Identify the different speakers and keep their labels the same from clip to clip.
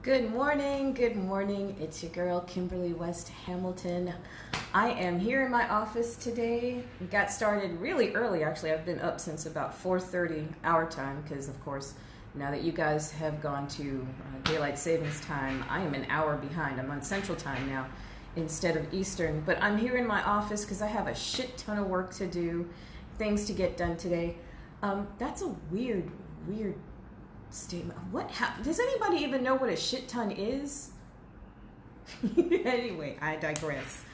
Speaker 1: Good morning, good morning. It's your girl, Kimberly West Hamilton. I am here in my office today. We got started really early, actually. I've been up since about 4:30 our time because, of course, now that you guys have gone to daylight savings time, I am an hour behind. I'm on Central Time now instead of Eastern. But I'm here in my office because I have a shit ton of work to do, things to get done today. That's a weird statement. Does anybody even know what a shit ton is? Anyway, I digress.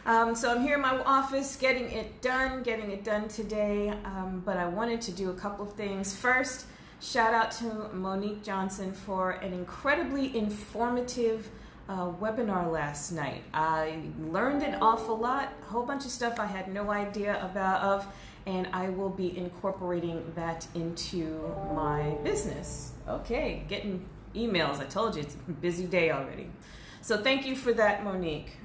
Speaker 1: So I'm here in my office getting it done today. But I wanted to do a couple of things. First, shout out to Monique Johnson for an incredibly informative webinar last night. I learned an awful lot, a whole bunch of stuff I had no idea about, and I will be incorporating that into my business. Okay, getting emails. I told you it's a busy day already. So thank you for that, Monique.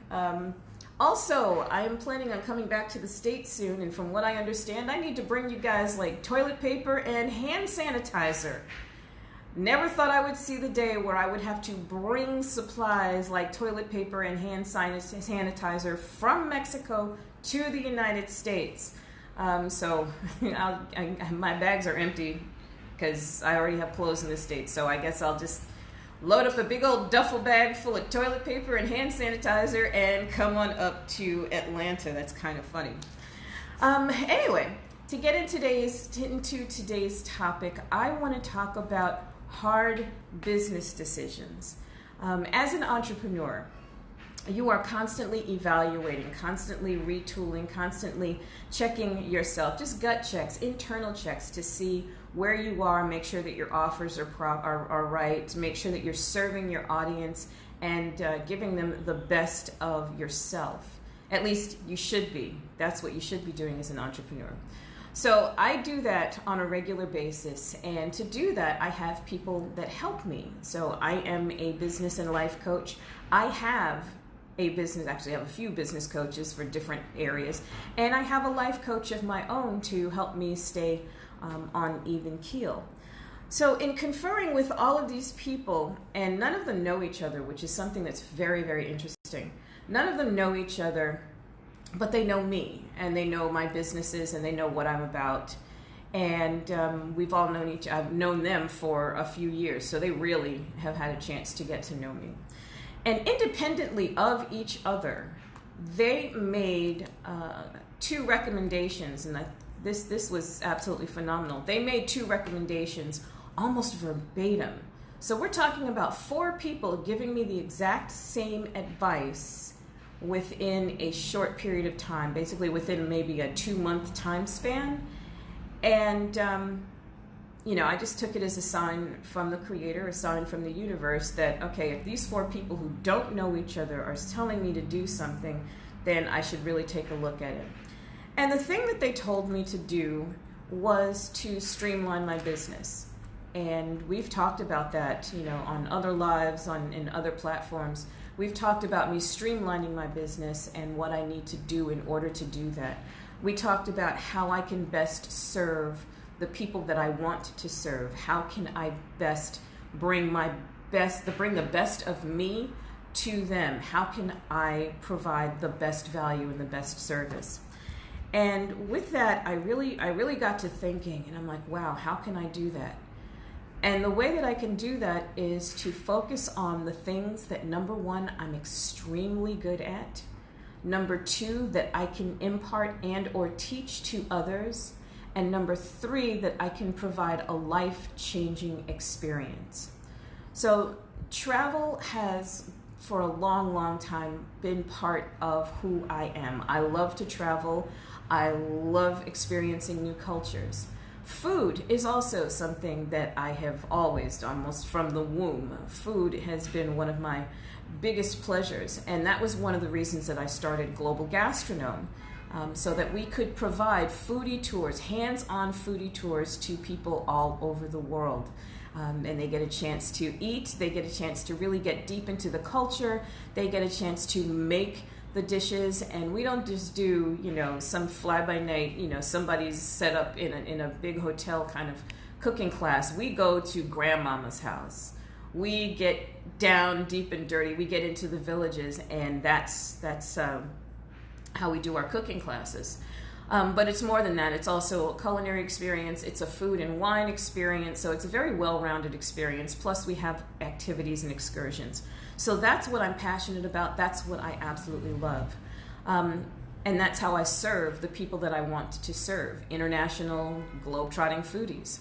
Speaker 1: Also, I am planning on coming back to the States soon, and from what I understand, I need to bring you guys like toilet paper and hand sanitizer. Never thought I would see the day where I would have to bring supplies like toilet paper and hand sanitizer from Mexico to the United States. So my bags are empty because I already have clothes in the States. So I guess I'll just load up a big old duffel bag full of toilet paper and hand sanitizer and come on up to Atlanta. That's kind of funny. Anyway, to get into today's topic, I want to talk about hard business decisions. As an entrepreneur, you are constantly evaluating, constantly retooling, constantly checking yourself, just gut checks, internal checks to see where you are, make sure that your offers are right, to make sure that you're serving your audience and giving them the best of yourself. At least you should be. That's what you should be doing as an entrepreneur. So I do that on a regular basis, and to do that, I have people that help me. So I am a business and life coach. I have a few business coaches for different areas, and I have a life coach of my own to help me stay on even keel. So in conferring with all of these people, and none of them know each other, which is something that's very, very interesting. None of them know each other, but they know me, and they know my businesses, and they know what I'm about. And I've known them for a few years, so they really have had a chance to get to know me. And independently of each other, they made two recommendations, and this was absolutely phenomenal. They made two recommendations almost verbatim. So we're talking about 4 people giving me the exact same advice within a short period of time, basically within maybe a 2-month time span. And I just took it as a sign from the creator, a sign from the universe that, okay, if these 4 people who don't know each other are telling me to do something, then I should really take a look at it. And the thing that they told me to do was to streamline my business. And we've talked about that, on other lives, in other platforms. We've talked about me streamlining my business and what I need to do in order to do that. We talked about how I can best serve the people that I want to serve. How can I best bring the best of me to them? How can I provide the best value and the best service? And with that, I really got to thinking, and I'm like, wow, how can I do that? And the way that I can do that is to focus on the things that, number 1, I'm extremely good at. Number 2, that I can impart and or teach to others. And number 3, that I can provide a life-changing experience. So travel has, for a long, long time, been part of who I am. I love to travel. I love experiencing new cultures. Food is also something that I have always, almost from the womb. Food has been one of my biggest pleasures, and that was one of the reasons that I started Global Gastronome, so that we could provide foodie tours, hands-on foodie tours to people all over the world. And they get a chance to eat, they get a chance to really get deep into the culture, they get a chance to make the dishes, and we don't just do, some fly-by-night, somebody's set up in a big hotel kind of cooking class. We go to grandmama's house. we get down deep and dirty. We get into the villages, and that's how we do our cooking classes. But it's more than that. It's also a culinary experience. It's a food and wine experience. So it's a very well-rounded experience. Plus we have activities and excursions. So that's what I'm passionate about. That's what I absolutely love. And that's how I serve the people that I want to serve, international, globe-trotting foodies.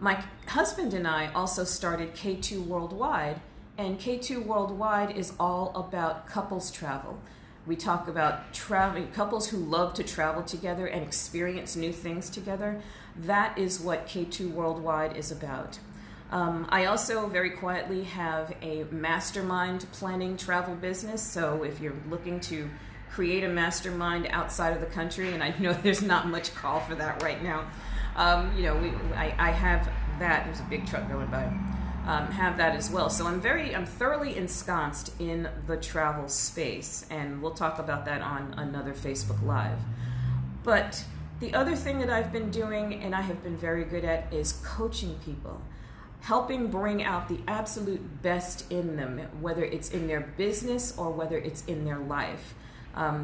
Speaker 1: My husband and I also started K2 Worldwide, and K2 Worldwide is all about couples travel. We talk about traveling, couples who love to travel together and experience new things together. That is what K2 Worldwide is about. I also very quietly have a mastermind planning travel business. So if you're looking to create a mastermind outside of the country, and I know there's not much call for that right now, I have that. There's a big truck going by. Have that as well. So I'm thoroughly ensconced in the travel space, and we'll talk about that on another Facebook Live. But the other thing that I've been doing, and I have been very good at, is coaching people, helping bring out the absolute best in them, whether it's in their business or whether it's in their life.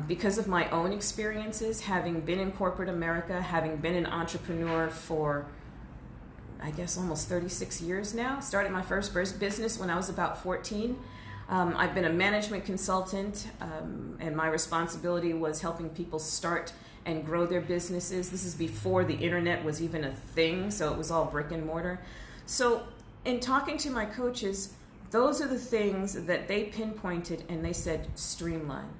Speaker 1: Because of my own experiences, having been in corporate America, having been an entrepreneur for, I guess, almost 36 years now. Started my first business when I was about 14. I've been a management consultant, and my responsibility was helping people start and grow their businesses. This is before the internet was even a thing, so it was all brick and mortar. So in talking to my coaches, those are the things that they pinpointed, and they said, streamline.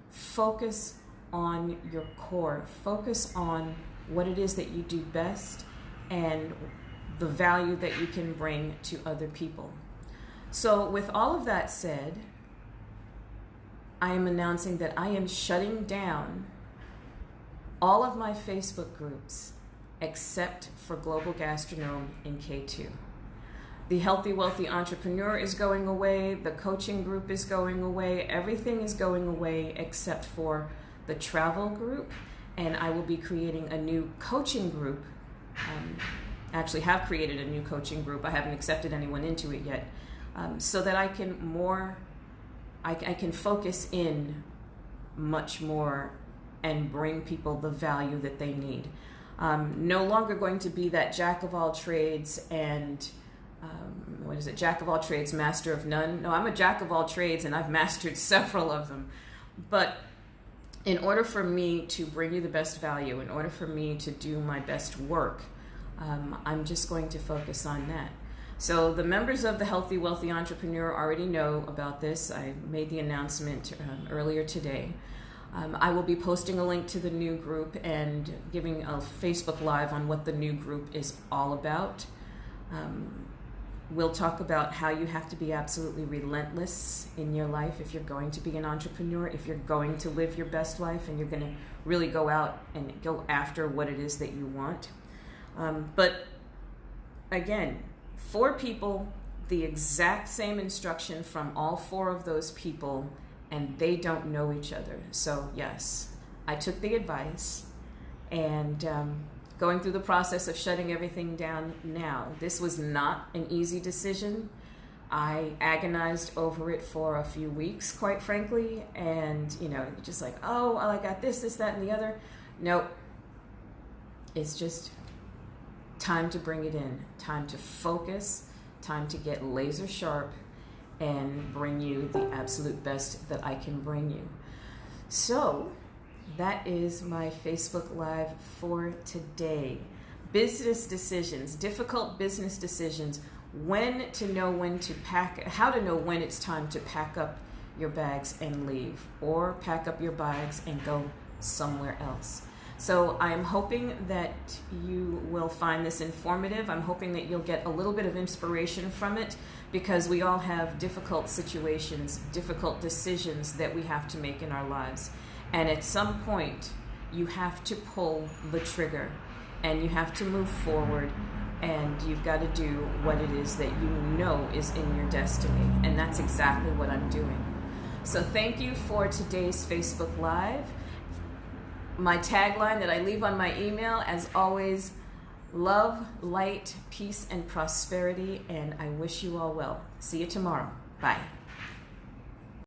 Speaker 1: Focus on your core. Focus on what it is that you do best and the value that you can bring to other people. So with all of that said, I am announcing that I am shutting down all of my Facebook groups except for Global Gastronome in K2. The Healthy Wealthy Entrepreneur is going away, the coaching group is going away, everything is going away except for the travel group, and I will be creating a new coaching group. Actually have created a new coaching group. I haven't accepted anyone into it yet, so that I can focus in much more and bring people the value that they need. No longer going to be that jack of all trades and jack of all trades, master of none. No, I'm a jack of all trades and I've mastered several of them. But in order for me to bring you the best value, in order for me to do my best work, I'm just going to focus on that. So the members of the Healthy Wealthy Entrepreneur already know about this. I made the announcement earlier today. I will be posting a link to the new group and giving a Facebook Live on what the new group is all about. We'll talk about how you have to be absolutely relentless in your life if you're going to be an entrepreneur, if you're going to live your best life and you're going to really go out and go after what it is that you want. But again, 4 people, the exact same instruction from all 4 of those people, and they don't know each other. So yes, I took the advice and going through the process of shutting everything down now. This was not an easy decision. I agonized over it for a few weeks, quite frankly, and just like, oh, I got this, that, and the other. Nope. It's just time to bring it in, time to focus, time to get laser sharp and bring you the absolute best that I can bring you. So that is my Facebook Live for today. Business decisions, difficult business decisions, when to know when to pack, how to know when it's time to pack up your bags and leave, or pack up your bags and go somewhere else. So I'm hoping that you will find this informative. I'm hoping that you'll get a little bit of inspiration from it, because we all have difficult situations, difficult decisions that we have to make in our lives. And at some point, you have to pull the trigger and you have to move forward, and you've got to do what it is that you know is in your destiny. And that's exactly what I'm doing. So thank you for today's Facebook Live. My tagline that I leave on my email, as always, Love, light, peace, and prosperity, and I wish you all well. See you tomorrow. Bye.